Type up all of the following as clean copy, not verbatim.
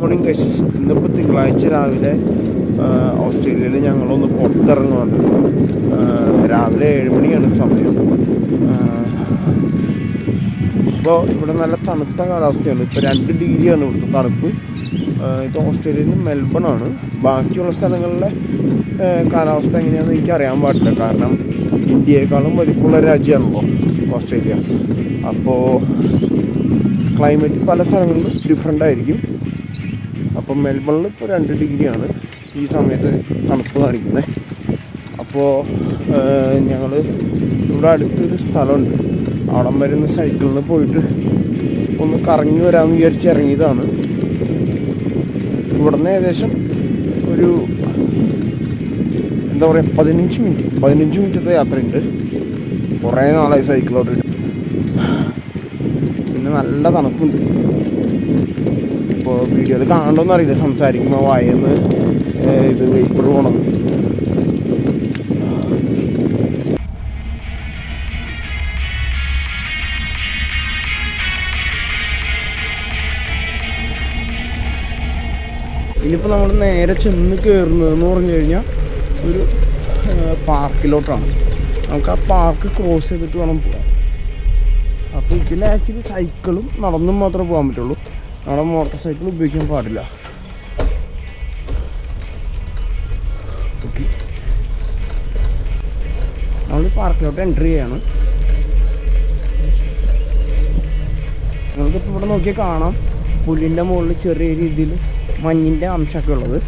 Morning guys, ഇന്നിപ്പോൾ തിങ്കളാഴ്ച രാവിലെ ഓസ്ട്രേലിയയിൽ ഞങ്ങളൊന്ന് പുറത്തിറങ്ങുവാണ്. രാവിലെ 7 മണിയാണ് സമയം. ഇപ്പോൾ ഇവിടെ നല്ല തണുത്ത കാലാവസ്ഥയാണ്. ഇപ്പോൾ 2 ഡിഗ്രിയാണ് ഇവിടുത്തെ തണുപ്പ്. ഇത് ഓസ്ട്രേലിയയിൽ മെൽബൺ ആണ്. ബാക്കിയുള്ള സ്ഥലങ്ങളിലെ കാലാവസ്ഥ എങ്ങനെയാണെന്ന് എനിക്ക് അറിയാൻ പാടില്ല, കാരണം ഇന്ത്യയെക്കാളും വലിപ്പമുള്ള രാജ്യമാണല്ലോ ഓസ്ട്രേലിയ. അപ്പോൾ ക്ലൈമറ്റ് പല സ്ഥലങ്ങളിലും ഡിഫറെൻ്റ് ആയിരിക്കും. അപ്പം മെൽബണിൽ ഇപ്പോൾ 2 ഡിഗ്രിയാണ് ഈ സമയത്ത് തണുപ്പ് കാണിക്കുന്നത്. അപ്പോൾ ഞങ്ങൾ ഇവിടെ അടുത്തൊരു സ്ഥലമുണ്ട്, അവിടെ വരുന്ന സൈക്കിളിൽ പോയിട്ട് ഒന്ന് കറങ്ങി വരാമെന്ന് വിചാരിച്ച് ഇറങ്ങിയതാണ്. ഇവിടെ നിന്ന് ഏകദേശം ഒരു എന്താ പറയുക 15 മിനിറ്റത്തെ യാത്രയുണ്ട്. കുറേ നാളായി സൈക്കിളോട്ട്. പിന്നെ നല്ല തണുപ്പുണ്ട്. ഇപ്പോൾ വീഡിയോയിൽ കാണണമെന്ന് അറിയില്ല, സംസാരിക്കുമ്പോൾ വായെന്ന് ഇത് വേപ്പർ പോകണം. ഇനിയിപ്പോൾ നമ്മൾ നേരെ ചെന്ന് കയറുന്നതെന്ന് പറഞ്ഞു കഴിഞ്ഞാൽ ഒരു പാർക്കിലോട്ടാണ്. നമുക്ക് ആ പാർക്ക് ക്രോസ് ചെയ്തിട്ട് വേണം പോകാൻ. അപ്പോൾ ഇതിൽ ആക്ച്വലി സൈക്കിളും നടന്നും മാത്രമേ പോകാൻ പറ്റുള്ളൂ. നമ്മുടെ മോട്ടോർ സൈക്കിൾ ഉപയോഗിക്കാൻ പാടില്ല. ഓക്കെ, നമ്മൾ പാർക്കിലോട്ട് എൻട്രി ചെയ്യാണ്. നിങ്ങൾക്കിപ്പോൾ ഇവിടെ നോക്കിയാൽ കാണാം, പുല്ലിൻ്റെ മുകളിൽ ചെറിയ രീതിയിൽ മഞ്ഞിൻ്റെ അംശമൊക്കെ ഉള്ളത്.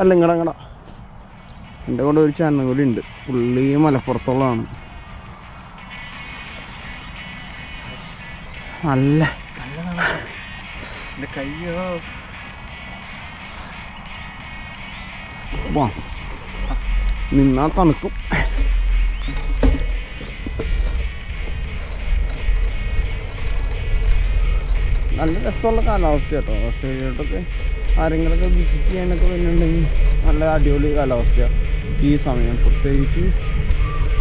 അല്ല, ഇങ്ങട എൻ്റെ കൂടെ ഒരു ചേട്ടൻ കൂടി ഉണ്ട്. പുള്ളി മലപ്പുറത്തുള്ളതാണ്. നല്ല വാ, നിന്നാ തണുക്കും. നല്ല രസമുള്ള കാലാവസ്ഥ കേട്ടോ ഓസ്ട്രേലിയയിലോട്ടൊക്കെ. ആരെങ്കിലൊക്കെ വിസിറ്റ് ചെയ്യാനൊക്കെ വരുന്നുണ്ടെങ്കിൽ നല്ല അടിപൊളി കാലാവസ്ഥയാണ് ഈ സമയം. പ്രത്യേകിച്ച്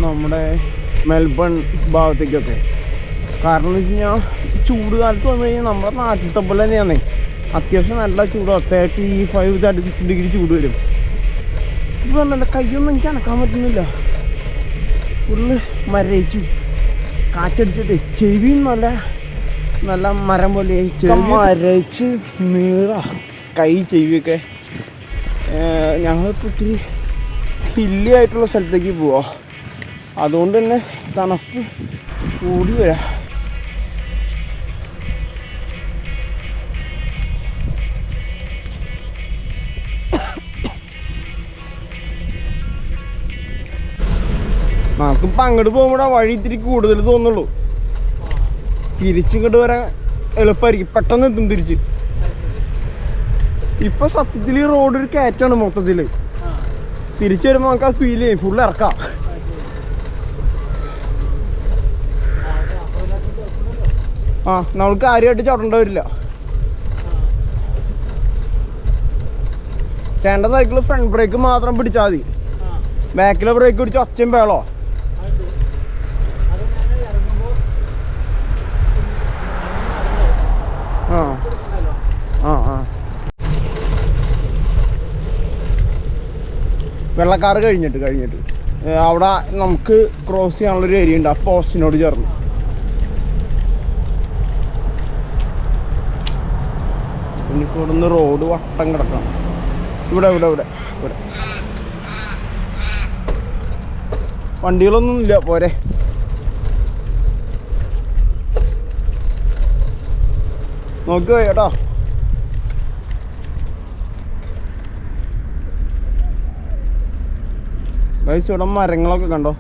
നമ്മുടെ മെൽബൺ ഭാഗത്തേക്കൊക്കെ. കാരണം എന്ന് വെച്ച് കഴിഞ്ഞാൽ ചൂട് കാലത്ത് വന്നു കഴിഞ്ഞാൽ നമ്മുടെ നാട്ടിലത്തെ പോലെ തന്നെയാണേ. അത്യാവശ്യം നല്ല ചൂടാണ്. 35-36 ഡിഗ്രി ചൂട് വരും. ഇപ്പോൾ എൻ്റെ കയ്യൊന്നും എനിക്ക് അനക്കാൻ പറ്റുന്നില്ല. ഫുള്ള് മരയിച്ചു, കാറ്റടിച്ചിട്ട് ചെവിയും നല്ല മരം പോലെ മരയിച്ച് നീറാ കൈ ചെവിയൊക്കെ. ഞങ്ങളിപ്പോൾ ഇത്തിരി ഹില്ലി ആയിട്ടുള്ള സ്ഥലത്തേക്ക് പോവാം. അതുകൊണ്ട് തന്നെ തണുപ്പ് കൂടി വരാം. നമുക്കിപ്പോൾ അങ്ങോട്ട് പോകുമ്പോഴാണ് വഴി ഇത്തിരി കൂടുതൽ തോന്നുള്ളൂ. തിരിച്ചിങ്ങോട്ട് വരാൻ എളുപ്പമായിരിക്കും, പെട്ടെന്ന് എത്തും തിരിച്ച്. ഇപ്പൊ സത്യത്തിൽ ഈ റോഡ് ഒരു കയറ്റാണ് മൊത്തത്തിൽ. തിരിച്ചു വരുമ്പോൾ നമുക്ക് അത് ഫീൽ ചെയ്യും, ഫുള്ള് ഇറക്കാം. നമുക്ക് കാര്യമായിട്ട് ചവിടേണ്ട വരില്ല. ചേട്ടൻ്റെ സൈക്കിള് ഫ്രണ്ട് ബ്രേക്ക് മാത്രം പിടിച്ചാൽ മതി. ബാക്കിലെ ബ്രേക്ക് പിടിച്ച് ഒച്ചയും വേളോ. വെള്ളക്കാർ കഴിഞ്ഞിട്ട് അവിടെ നമുക്ക് ക്രോസ് ചെയ്യാനുള്ളൊരു ഏരിയ ഉണ്ട്, ആ പോസ്റ്റിനോട് ചേർന്ന്. എനിക്ക് ഇവിടെ നിന്ന് റോഡ് വട്ടം കിടക്കണം. ഇവിടെ വണ്ടികളൊന്നും ഇല്ല, പോരെ. നോക്കുക കേട്ടോ. ഗൈസ്, ഇവിടെ മരങ്ങളൊക്കെ കണ്ടോ.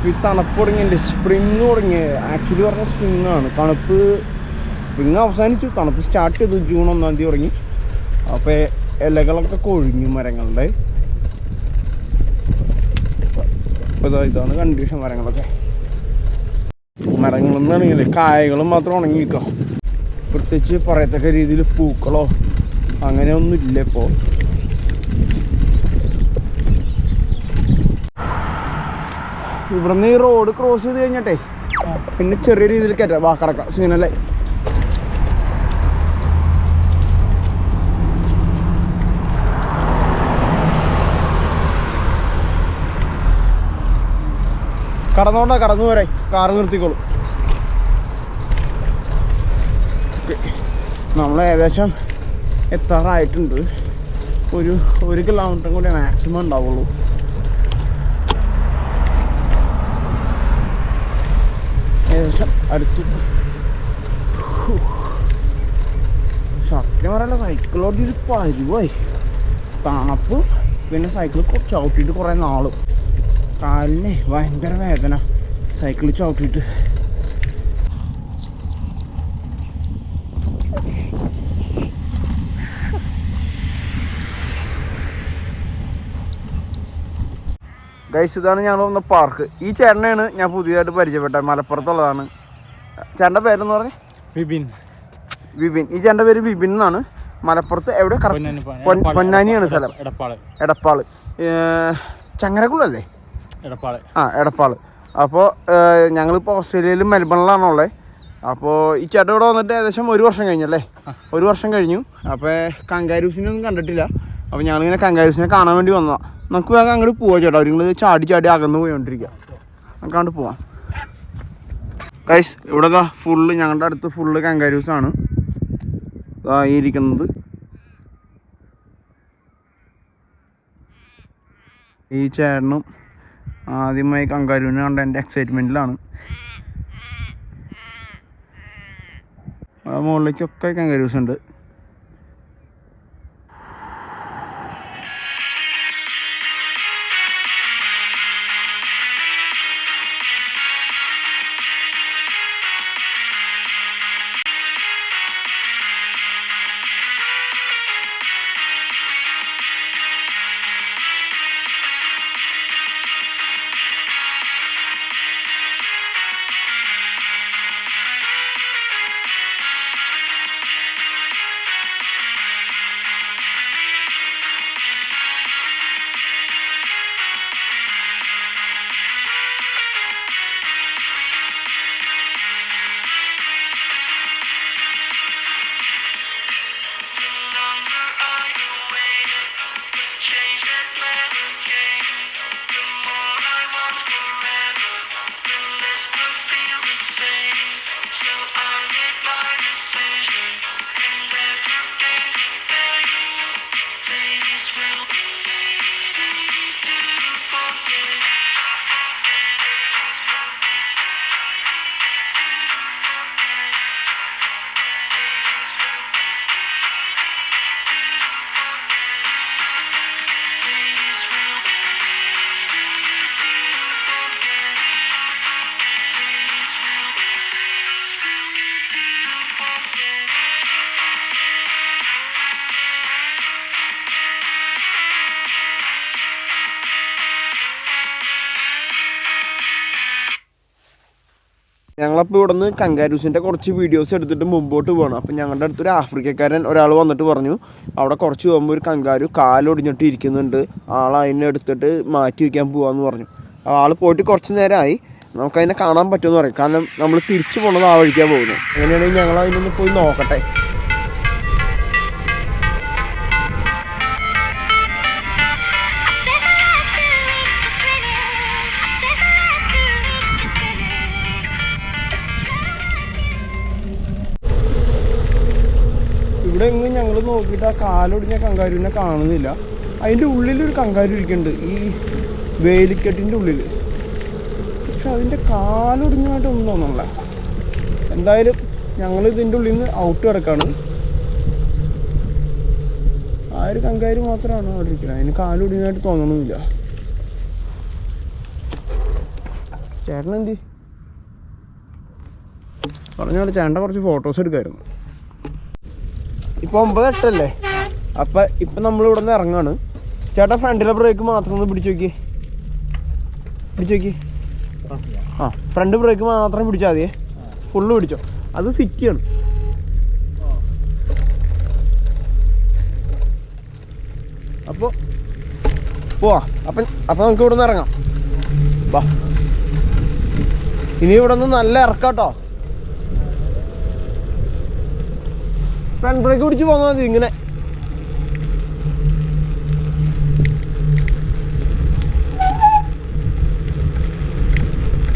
ഈ തണുപ്പ് തുടങ്ങിയല്ലേ, സ്പ്രിങ് തുടങ്ങിയ. ആക്ച്വലി പറഞ്ഞാൽ സ്പ്രിങ്ങാണ്. സ്പ്രിങ് അവസാനിച്ചു, തണുപ്പ് സ്റ്റാർട്ട് ചെയ്തു ജൂൺ 1-ാം തീയതി തുടങ്ങി. അപ്പോൾ ഇലകളൊക്കെ കൊഴിഞ്ഞു മരങ്ങളുടെ. അപ്പോൾ ഇതാണ് കണ്ടീഷൻ മരങ്ങളൊക്കെ. മരങ്ങളെന്നാണെങ്കിലേ കായകളും മാത്രം ഉണങ്ങി നിൽക്കാം. പ്രത്യേകിച്ച് പറയത്തക്ക രീതിയിൽ പൂക്കളോ അങ്ങനെയൊന്നും ഇല്ല ഇപ്പോൾ. ഇവിടുന്ന് ഈ റോഡ് ക്രോസ് ചെയ്ത് കഴിഞ്ഞിട്ടേ പിന്നെ ചെറിയ രീതിയിൽ കയറ്റാം. വാക്കടക്കാം സീനല്ലേ. കടന്നു വരെ കാറ് നിർത്തിക്കോളും. നമ്മൾ ഏകദേശം എത്താറായിട്ടുണ്ട്. ഒരു 1 കിലോമീറ്ററും കൂടെ മാക്സിമം ഉണ്ടാവുള്ളൂ. ഏകദേശം അടുത്ത്. സത്യം പറയല്ല, സൈക്കിളോട്ടി ഒരു പരിവായി. തണുപ്പ് പിന്നെ സൈക്കിൾ ചവിട്ടിയിട്ട് കുറേ നാളും കാലിന് ഭയങ്കര വേദന സൈക്കിൾ ചവിട്ടിയിട്ട്. ഗൈസ്, ഇതാണ് ഞങ്ങൾ വന്ന പാർക്ക്. ഈ ചേട്ടനെയാണ് ഞാൻ പുതിയതായിട്ട് പരിചയപ്പെട്ടത്. മലപ്പുറത്തുള്ളതാണ്. ചേട്ടൻ്റെ പേരെന്ന് പറഞ്ഞേ? വിപിൻ. ഈ ചേട്ടൻ്റെ പേര് വിപിൻ എന്നാണ്. മലപ്പുറത്ത് എവിടെ? പൊന്നാനിയാണ് സ്ഥലം. എടപ്പാള്. ചങ്ങരക്കുള്ളല്ലേ? എടപ്പാള്. അപ്പോൾ ഞങ്ങളിപ്പോൾ ഓസ്ട്രേലിയയിൽ മെൽബണിലാണുള്ളത്. അപ്പോൾ ഈ ചേട്ടൻ ഇവിടെ വന്നിട്ട് ഏകദേശം 1 വർഷം കഴിഞ്ഞല്ലേ? 1 വർഷം കഴിഞ്ഞു. അപ്പോൾ കങ്കാരൂസിനൊന്നും കണ്ടിട്ടില്ല. അപ്പോൾ ഞങ്ങളിങ്ങനെ കങ്കാരൂസിനെ കാണാൻ വേണ്ടി വന്നതാണ്. നമുക്ക് വേഗം അങ്ങോട്ട് പോവാം ചേട്ടാ. നിങ്ങൾ ചാടി അകന്ന് പോയിക്കൊണ്ടിരിക്കുക. നമുക്ക് അങ്ങോട്ട് പോവാം. ഗൈസ്, ഇവിടെ ഫുള്ള് ഞങ്ങളുടെ അടുത്ത് ഫുള്ള് കങ്കാരൂസാണ് ഈ ഇരിക്കുന്നത്. ഈ ചേട്ടനും ആദ്യമായി കങ്കാരൂവിനെ കണ്ട എൻ്റെ എക്സൈറ്റ്മെൻറ്റിലാണ്. മുകളിലേക്കൊക്കെ കങ്കാരൂസ് ഉണ്ട്. ഞങ്ങളപ്പോൾ ഇവിടെ നിന്ന് കങ്കാരൂസിൻ്റെ കുറച്ച് വീഡിയോസ് എടുത്തിട്ട് മുമ്പോട്ട് പോകണം. അപ്പോൾ ഞങ്ങളുടെ അടുത്തൊരു ആഫ്രിക്കക്കാരൻ ഒരാൾ വന്നിട്ട് പറഞ്ഞു അവിടെ കുറച്ച് പോകുമ്പോൾ ഒരു കങ്കാരു കാലൊടിഞ്ഞിട്ട് ഇരിക്കുന്നുണ്ട്, ആൾ അതിനെ എടുത്തിട്ട് മാറ്റി വയ്ക്കാൻ പോകാമെന്ന് പറഞ്ഞു. ആൾ പോയിട്ട് കുറച്ച് നേരമായി. നമുക്കതിനെ കാണാൻ പറ്റുമെന്ന് പറയും. കാരണം നമ്മൾ തിരിച്ചു പോകുന്നത് ആ വഴിക്കാൻ പോകുന്നത്. അങ്ങനെയാണെങ്കിൽ ഞങ്ങൾ അതിനൊന്ന് പോയി നോക്കട്ടെ. ഇവിടെ എങ്ങും ഞങ്ങൾ നോക്കിയിട്ട് ആ കാലൊടിഞ്ഞ കങ്കാരുവിനെ കാണുന്നില്ല. അതിൻ്റെ ഉള്ളിലൊരു കങ്കാരു ഇരിക്കുന്നുണ്ട്, ഈ വേലിക്കെട്ടിൻ്റെ ഉള്ളിൽ. പക്ഷെ അതിൻ്റെ കാലൊടിഞ്ഞായിട്ടൊന്നും തോന്നണില്ല. എന്തായാലും ഞങ്ങൾ ഇതിൻ്റെ ഉള്ളിൽ നിന്ന് ഔട്ട് കിടക്കാണ്. ആ ഒരു കങ്കാരു മാത്രമാണ് അവിടെ ഇരിക്കുന്നത്. അതിന് കാലൊടിഞ്ഞായിട്ട് തോന്നണമില്ല. ചേട്ടനെന്തി പറഞ്ഞോളൂ, ചേട്ടൻ്റെ കുറച്ച് ഫോട്ടോസ് എടുക്കായിരുന്നു. ഇപ്പോൾ 9:08 അപ്പം ഇപ്പം നമ്മളിവിടെ നിന്ന് ഇറങ്ങാണ്. ചേട്ടാ ഫ്രണ്ടിലെ ബ്രേക്ക് മാത്രം ഒന്ന് പിടിച്ച് നോക്കി. ആ, ഫ്രണ്ട് ബ്രേക്ക് മാത്രം പിടിച്ചാൽ മതിയേ. ഫുള്ള് പിടിച്ചോ. അത് സിറ്റിയാണ്. അപ്പോൾ പോവാ. അപ്പം നമുക്ക് ഇവിടെ നിന്ന് ഇറങ്ങാം. വാ. ഇനി ഇവിടെ നിന്ന് നല്ല ഇറക്കാട്ടോ. ഫ്രണ്ട് ബ്രേക്ക് പിടിച്ച് പോന്നാൽ മതി. ഇങ്ങനെ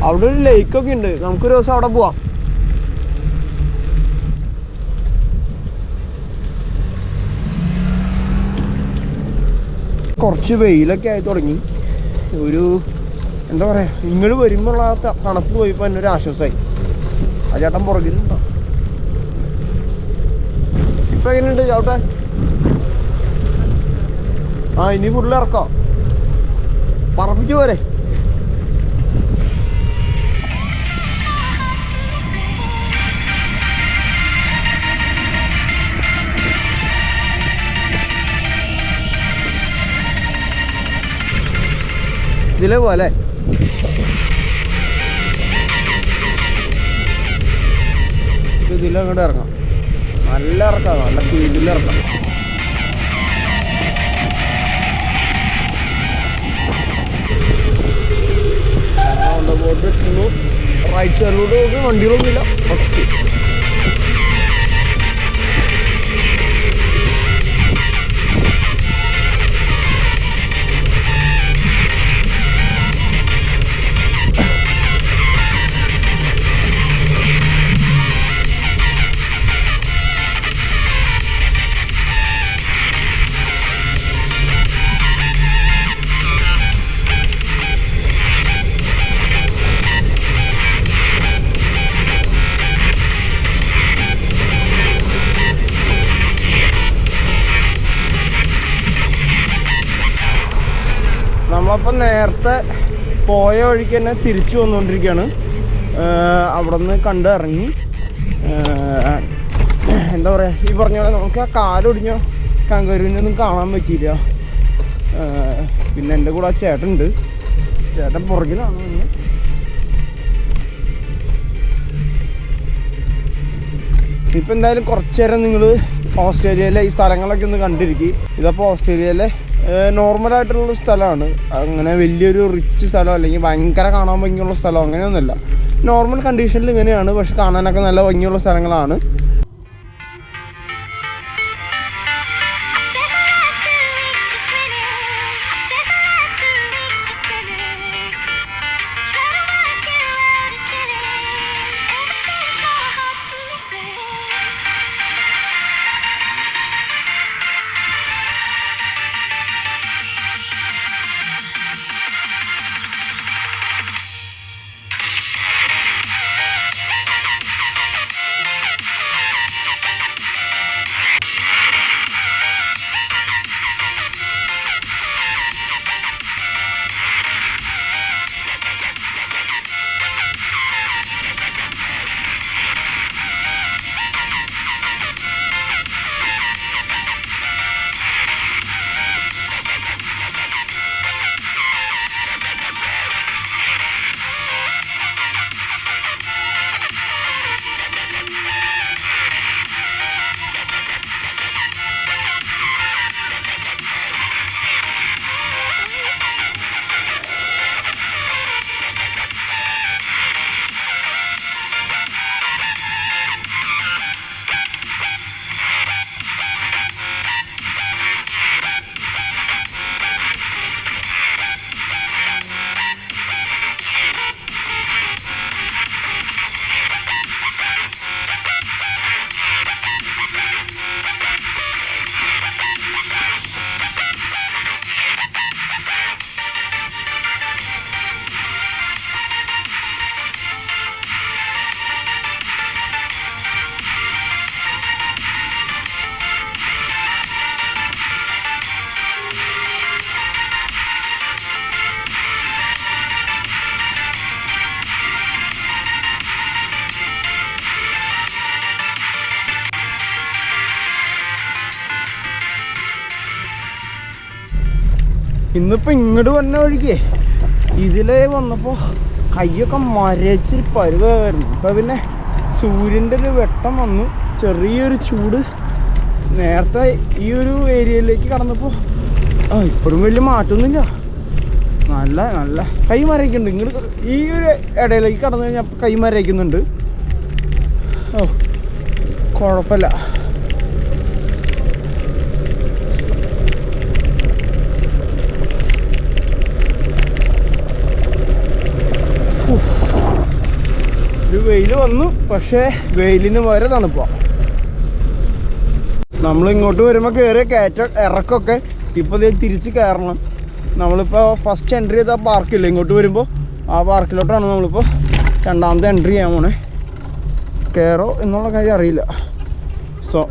അവിടെ ഒരു ലേക്കൊക്കെ ഉണ്ട്. നമുക്കൊരു ദിവസം അവിടെ പോവാം. കുറച്ച് വെയിലൊക്കെ ആയി തുടങ്ങി. ഒരു എന്താ പറയുക, ഇങ്ങോട്ട് വരുമ്പോൾ ആ തണുപ്പ് പോയപ്പോൾ തന്നെ ഒരു ആശ്വാസമായി. ആ ചേട്ടൻ പുറകിലുണ്ടോ? ഇപ്പം എങ്ങനെയുണ്ട് ചവിട്ടാൻ? ആ ഇനി ഫുള്ള് ഇറക്കാം. പറപ്പിച്ചു പോരെ. ഇതിലേ പോലെ ഇതിലങ്ങോട്ട് ഇറങ്ങാം. നല്ല ഇറക്കാം, നല്ല സ്പീഡിൽ ഇറക്കാം. ബോട്ട് എത്തുന്നു. റൈറ്റ് സൈഡിലോട്ട് നോക്കി വണ്ടികളൊന്നുമില്ല. ഓക്കെ, നമ്മളപ്പം നേരത്തെ പോയ വഴിക്ക് തന്നെ തിരിച്ചു വന്നുകൊണ്ടിരിക്കുകയാണ്. അവിടെ നിന്ന് കണ്ടിറങ്ങി. എന്താ പറയുക, ഈ പറഞ്ഞ പോലെ നമുക്ക് ആ കാലൊടിഞ്ഞ കങ്കരുവിനൊന്നും കാണാൻ പറ്റിയില്ല. പിന്നെ എൻ്റെ കൂടെ ആ ചേട്ടനുണ്ട്. ചേട്ടൻ പുറകിലാണ്. ഇപ്പം എന്തായാലും കുറച്ച് നേരം നിങ്ങൾ ഓസ്ട്രേലിയയിലെ ഈ സ്ഥലങ്ങളൊക്കെ ഒന്ന് കണ്ടിരിക്കും. ഇതപ്പോൾ ഓസ്ട്രേലിയയിലെ നോർമലായിട്ടുള്ളൊരു സ്ഥലമാണ്. അങ്ങനെ വലിയൊരു റിച്ച് സ്ഥലം അല്ലെങ്കിൽ ഭയങ്കര കാണാൻ ഭംഗിയുള്ള സ്ഥലം അങ്ങനെയൊന്നുമല്ല. നോർമൽ കണ്ടീഷനിൽ ഇങ്ങനെയാണ്. പക്ഷെ കാണാനൊക്കെ നല്ല ഭംഗിയുള്ള സ്ഥലങ്ങളാണ്. ഇന്നിപ്പോൾ ഇങ്ങോട്ട് വന്ന വഴിക്കേ ഇതിലേ വന്നപ്പോൾ കൈയൊക്കെ മരച്ചിരി പരുവായിരുന്നു. ഇപ്പോൾ പിന്നെ സൂര്യൻ്റെ ഒരു വെട്ടം വന്നു, ചെറിയൊരു ചൂട്. നേരത്തെ ഈ ഒരു ഏരിയയിലേക്ക് കടന്നപ്പോൾ ഇപ്പോഴും വലിയ മാറ്റമൊന്നുമില്ല. നല്ല നല്ല കൈമരയ്ക്കുന്നുണ്ട്. ഇങ്ങോട്ട് ഈ ഒരു ഇടയിലേക്ക് കടന്നു കഴിഞ്ഞാൽ കൈമരയ്ക്കുന്നുണ്ട്. ഓ കുഴപ്പമില്ല. ഒരു വെയിൽ വന്നു, പക്ഷേ വെയിലിന് വരെ തണുപ്പാണ്. നമ്മളിങ്ങോട്ട് വരുമ്പോൾ കയറിയ ഇറക്കമൊക്കെ ഇപ്പോൾ തിരിച്ച് കയറണം. നമ്മളിപ്പോൾ ഫസ്റ്റ് എൻട്രി ചെയ്ത പാർക്കില്ല, ഇങ്ങോട്ട് വരുമ്പോൾ ആ പാർക്കിലോട്ടാണ് നമ്മളിപ്പോൾ രണ്ടാമത്തെ എൻട്രി ചെയ്യാൻ പോണേ. കയറോ എന്നുള്ള കാര്യം അറിയില്ല. സോ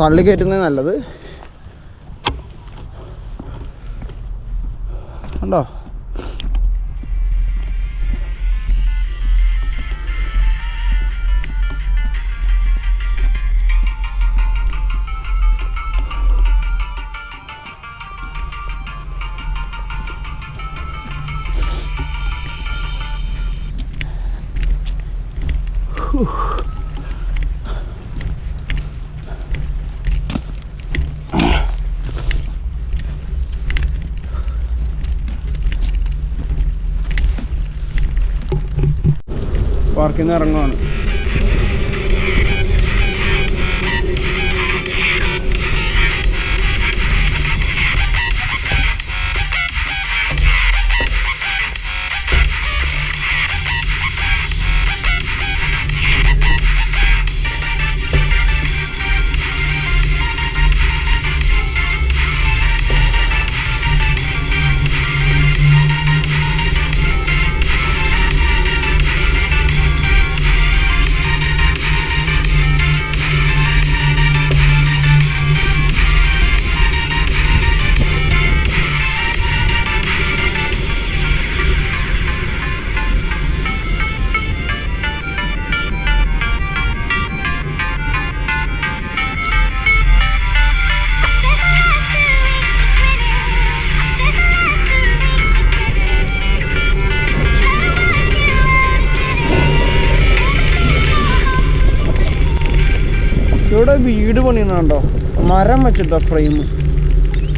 തള്ളി കയറ്റുന്നത് നല്ലത്. കണ്ടോ, പാർക്കിൽ നിന്ന് ഇറങ്ങുവാണ്. ഇവിടെ വീട് പണിയുന്നുണ്ടോ, മരം വെച്ചിട്ടോ ഫ്രെയിം.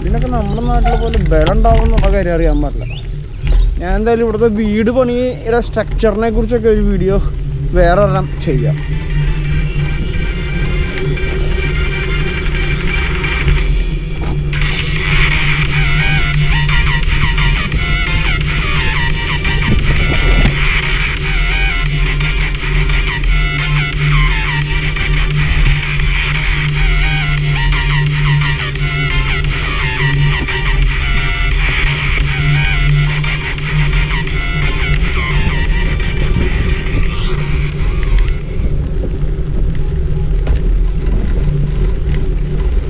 ഇതിനൊക്കെ നമ്മുടെ നാട്ടിലെ പോലെ ബലം ഉണ്ടാവും എന്നുള്ള കാര്യം അറിയാൻ പാടില്ല. ഞാൻ എന്തായാലും ഇവിടുത്തെ വീട് പണിയുടെ സ്ട്രക്ചറിനെ കുറിച്ചൊക്കെ ഒരു വീഡിയോ വേറെ ഒരെണ്ണം ചെയ്യാം.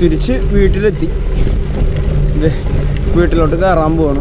തിരിച്ച് വീട്ടിലെത്തി. വീട്ടിലോട്ട് കയറാൻ പോവാണ്.